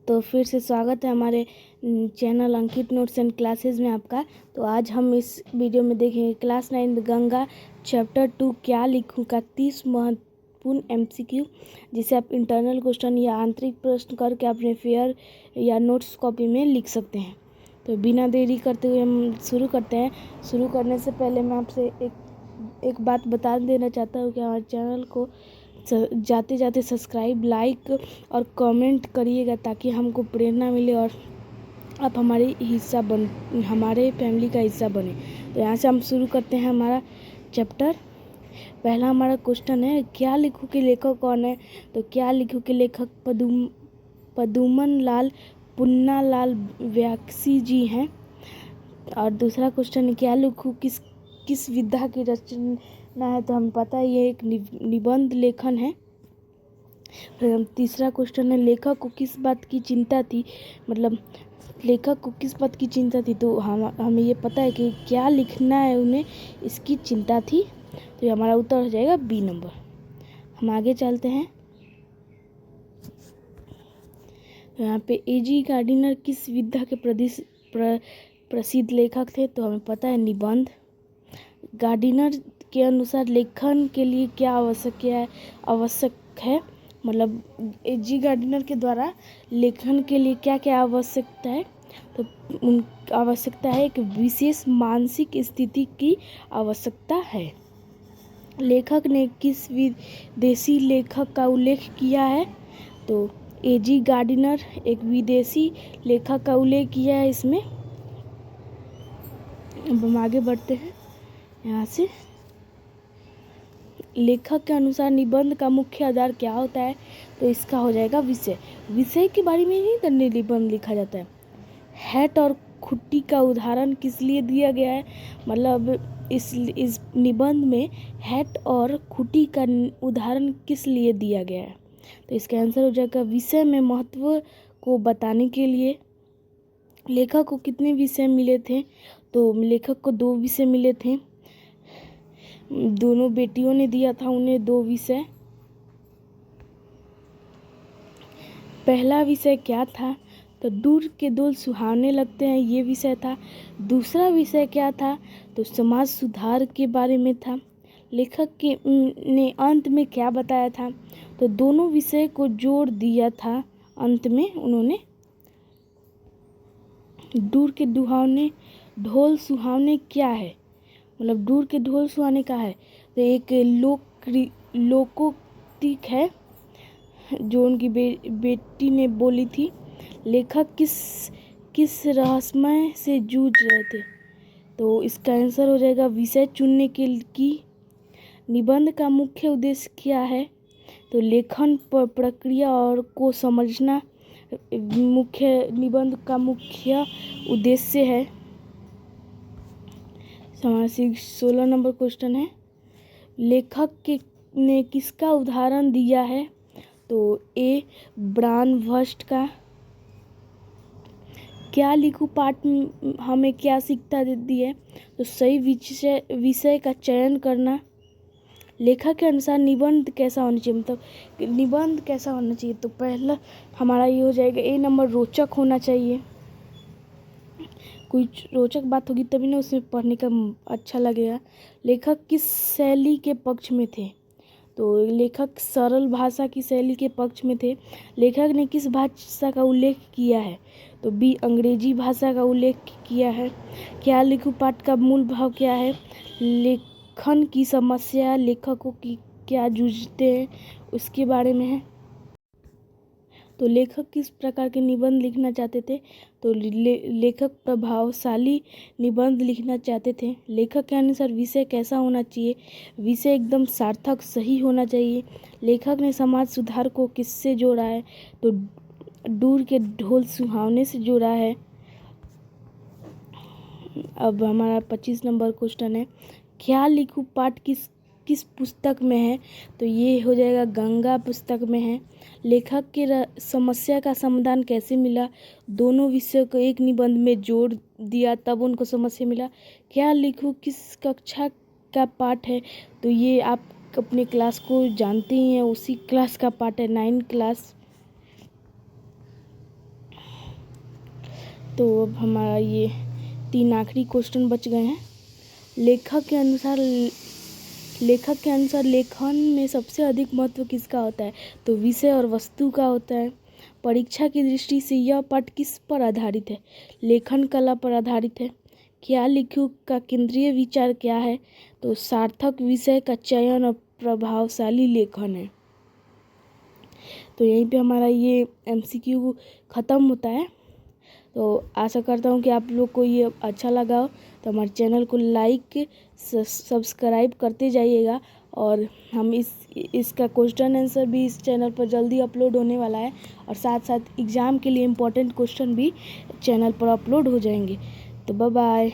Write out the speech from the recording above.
तो फिर से स्वागत है हमारे channel Ankit notes and classes में आपका। तो आज हम इस वीडियो में देखेंगे क्लास 9 गंगा चैप्टर 2 क्या लिखूं का 30 महत्वपूर्ण एमसीक्यू, जिसे आप इंटरनल क्वेश्चन या आंतरिक प्रश्न करके अपने फेयर या नोट्स कॉपी में लिख सकते हैं। तो बिना देरी करते हुए हम शुरू करते हैं। शुरू करने से पहले मैं आपसे एक बात बता देना चाहता हूँ कि हमारे चैनल को जाते जाते सब्सक्राइब, लाइक और कमेंट करिएगा ताकि हमको प्रेरणा मिले और आप हमारे फैमिली का हिस्सा बने। तो यहाँ से हम शुरू करते हैं हमारा चैप्टर। पहला हमारा क्वेश्चन है क्या लिखूं के लेखक कौन है। तो क्या लिखूं के लेखक पदुमन लाल पुन्नालाल व्यासी जी हैं। और दूसरा क्वेश्चन है क्या लिखूं किस विधा की रचना है। तो हमें पता है ये एक निबंध लेखन है। फिर तीसरा क्वेश्चन है लेखक को किस बात की चिंता थी, मतलब लेखक को किस बात की चिंता थी। तो हमें ये पता है कि क्या लिखना है उन्हें, इसकी चिंता थी। तो ये हमारा उत्तर हो जाएगा बी नंबर। हम आगे चलते हैं। तो यहाँ पे एजी गार्डिनर किस विधा के प्रसिद्ध लेखक थे। तो हमें पता है निबंध। गार्डिनर के अनुसार लेखन के लिए क्या आवश्यक है, मतलब एजी गार्डिनर के द्वारा लेखन के लिए क्या क्या आवश्यकता है। तो आवश्यकता है एक विशेष मानसिक स्थिति की आवश्यकता है। लेखक ने किस विदेशी लेखक का उल्लेख किया है। तो एजी गार्डिनर एक विदेशी लेखक का उल्लेख किया है इसमें। अब हम आगे बढ़ते हैं यहाँ से। लेखक के अनुसार निबंध का मुख्य आधार क्या होता है। तो इसका हो जाएगा विषय के बारे में ही निबंध लिखा जाता है। हैट और खुट्टी का उदाहरण किस लिए दिया गया है, मतलब इस निबंध में हैट और खुट्टी का उदाहरण किस लिए दिया गया है। तो इसका आंसर हो जाएगा विषय में महत्व को बताने के लिए। लेखक को कितने विषय मिले थे। तो लेखक को 2 विषय मिले थे। दोनों बेटियों ने दिया था उन्हें 2 विषय। पहला विषय क्या था। तो दूर के धूल सुहावने लगते हैं, ये विषय था। दूसरा विषय क्या था। तो समाज सुधार के बारे में था। लेखक ने अंत में क्या बताया था। तो दोनों विषय को जोड़ दिया था। अंत में उन्होंने दूर के ढोल सुहावने क्या है, मतलब दूर के ढोल सुहाने का है। तो एक लोकोक्ति है जो उनकी बेटी ने बोली थी। लेखक किस रहस्यमय से जूझ रहे थे। तो इसका आंसर हो जाएगा विषय चुनने की। निबंध का मुख्य उद्देश्य क्या है। तो लेखन प्रक्रिया और को समझना निबंध का मुख्य उद्देश्य है। 16 नंबर क्वेश्चन है लेखक ने किसका उदाहरण दिया है। तो ए ब्राह्मणवस्त का। क्या लिखूं पाठ हमें क्या शिक्षा देती है। तो सही विषय का चयन करना। लेखक के अनुसार निबंध कैसा होना चाहिए, मतलब निबंध कैसा होना चाहिए। तो पहला हमारा ये हो जाएगा ए नंबर रोचक होना चाहिए। कोई रोचक बात होगी तभी ना उसमें पढ़ने का अच्छा लगेगा। लेखक किस शैली के पक्ष में थे। तो लेखक सरल भाषा की शैली के पक्ष में थे। लेखक ने किस भाषा का उल्लेख किया है। तो बी अंग्रेजी भाषा का उल्लेख किया है। क्या लिखूं पाठ का मूल भाव क्या है। लेखन की समस्या लेखकों की क्या जूझते हैं उसके बारे में है। तो लेखक किस प्रकार के निबंध लिखना चाहते थे। तो लेखक प्रभावशाली निबंध लिखना चाहते थे। लेखक के अनुसार विषय कैसा होना चाहिए। विषय एकदम सार्थक सही होना चाहिए। लेखक ने समाज सुधार को किससे जोड़ा है। तो दूर के ढोल सुहावने से जोड़ा है। अब हमारा 25 नंबर क्वेश्चन है क्या लिखूं पाठ किस पुस्तक में है। तो ये हो जाएगा गंगा पुस्तक में है। लेखक के समस्या का समाधान कैसे मिला। दोनों विषयों को एक निबंध में जोड़ दिया तब उनको समस्या मिला। क्या लिखूं किस कक्षा का पाठ है। तो ये आप अपने क्लास को जानते ही हैं, उसी क्लास का पाठ है 9 क्लास। तो अब हमारा ये 3 आखिरी क्वेश्चन बच गए हैं। लेखक के अनुसार लेखन में सबसे अधिक महत्व किसका होता है? तो विषय और वस्तु का होता है। परीक्षा की दृष्टि से यह पाठ किस पर आधारित है? लेखन कला पर आधारित है। क्या लिखूं का केंद्रीय विचार क्या है? तो सार्थक विषय का चयन और प्रभावशाली लेखन है। तो यहीं पे हमारा ये MCQ ख़त्म होता है। तो आशा करता हूँ कि आप लोग को ये अच्छा लगा हो, तो हमारे चैनल को लाइक सब्सक्राइब करते जाइएगा। और हम इसका क्वेश्चन आंसर भी इस चैनल पर जल्दी अपलोड होने वाला है, और साथ साथ एग्ज़ाम के लिए इम्पोर्टेंट क्वेश्चन भी चैनल पर अपलोड हो जाएंगे। तो बाय बाय।